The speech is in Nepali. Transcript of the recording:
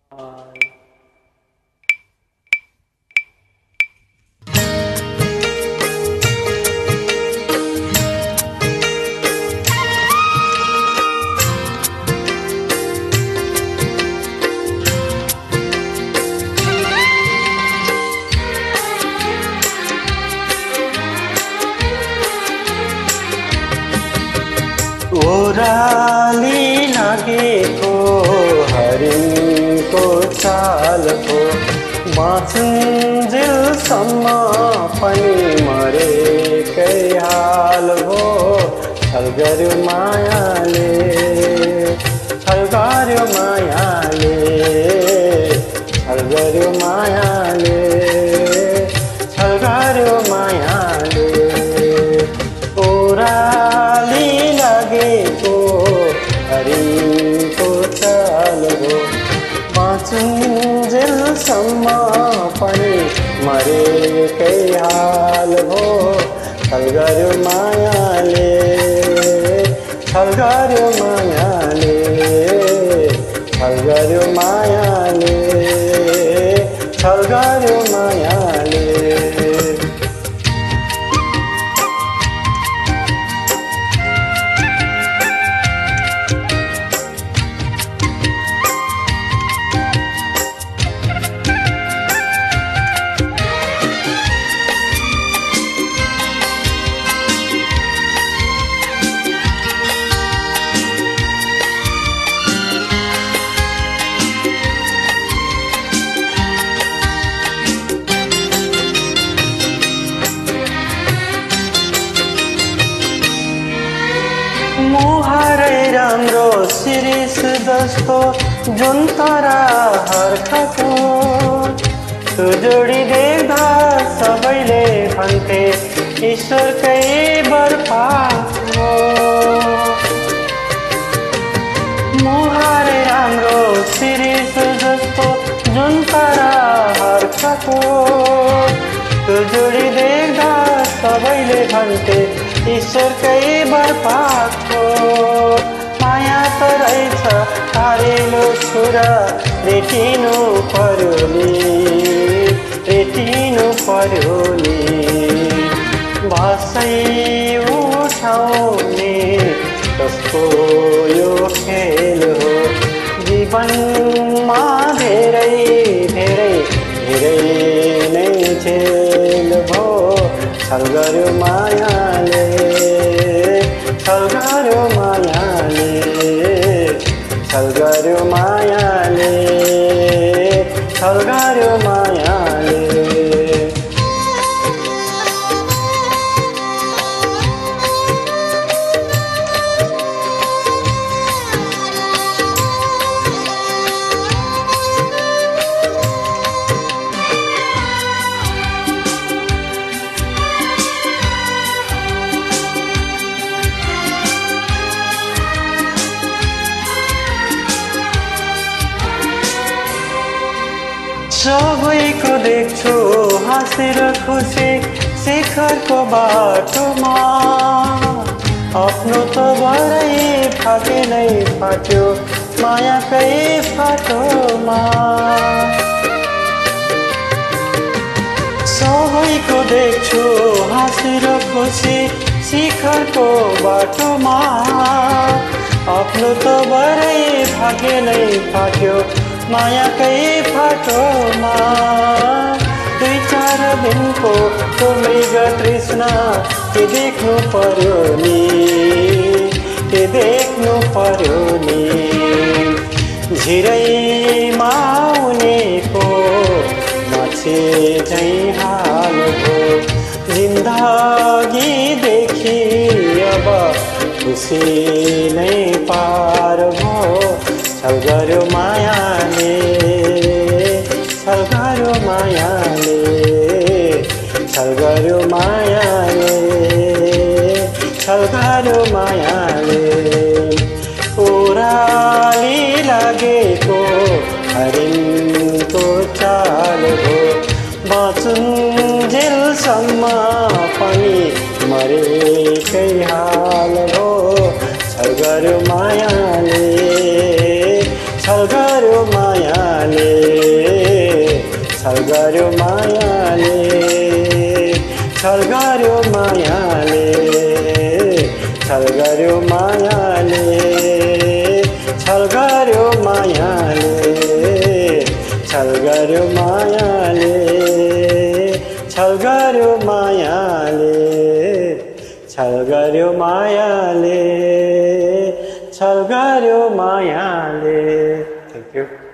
ओराली लागेको हरिणको चालको बाँचुन्जेलसम्म पनि मरेकै हाल हो। छल गर्यो मायाले, छल गर्यो मायाले, छल गर्यो मायाले, छल गर्यो मायाले। ओराली लागेको हरिणको चाल हो बाँचुन्जेलसम्म पनि मरेकै हाल हो। छल गर्यो मायाले, छल गर्यो मायाले, छल गर्यो मायाले, छल गर्यो मायाले। मुहारै राम्रो शिरीष जस्तो जुन तारा हर्खको त्यो जोडी देख्दा सबैले भन्थे ईश्वरकै बर्फाको। मुहारै राम्रो शिरीष जस्तो जुन तारा हर्खको त्यो जोडी देख्दा सबैले भन्थे ईश्वरकै बर्फाको। माया त रहेछ तारेलो छुरा रेटिनु पर्यो नि, रेटिनु पर्यो नि। भाषै उठाउने कस्तो यो खेल हो। जीवनमा धेरै धेरै धेरै नै झेल भो। छल गर्यो मायाले, छल गर्यो मायाले, छल गर्यो मायाले, छल गर्यो मायाले। सबैको देख्छु हाँसेर खुसी शिखरको बाटोमा। आफ्नो त भरै फाटे नै फाट्यो मायाकै फाटोमा। सबैको देख्छु हाँसेर खुसी शिखरको बाटोमा। आफ्नो त भरै भाग्य नै फाट्यो मायाकै फाटोमा। दुई चार दिनको तो मृग तृष्णा के देख्नु पर्यो नि, के देख्नु पर्यो नि। झिरैमा आउनेको माछे झैँ हाल हो। जिन्दगीदेखि अब खुसी नै पार भो। छल गर्यो मायाले, छल गर्यो मायाले, छल गर्यो मायाले, छल गर्यो मायाले। ओराली लागेको हरिणको चाल हो। बाँचुन्जेलसम्म पनि मरेकै हाल हो। छल गर्यो मायाले, छल गर्यो मायाले, छल गर्यो मायाले छल गर्यो मायाले छल गर्यो मायाले छल गर्यो मायाले छल गर्यो मायाले छल गर्यो मायाले छल गर्यो मायाले छल गर्यो मायाले। Thank you.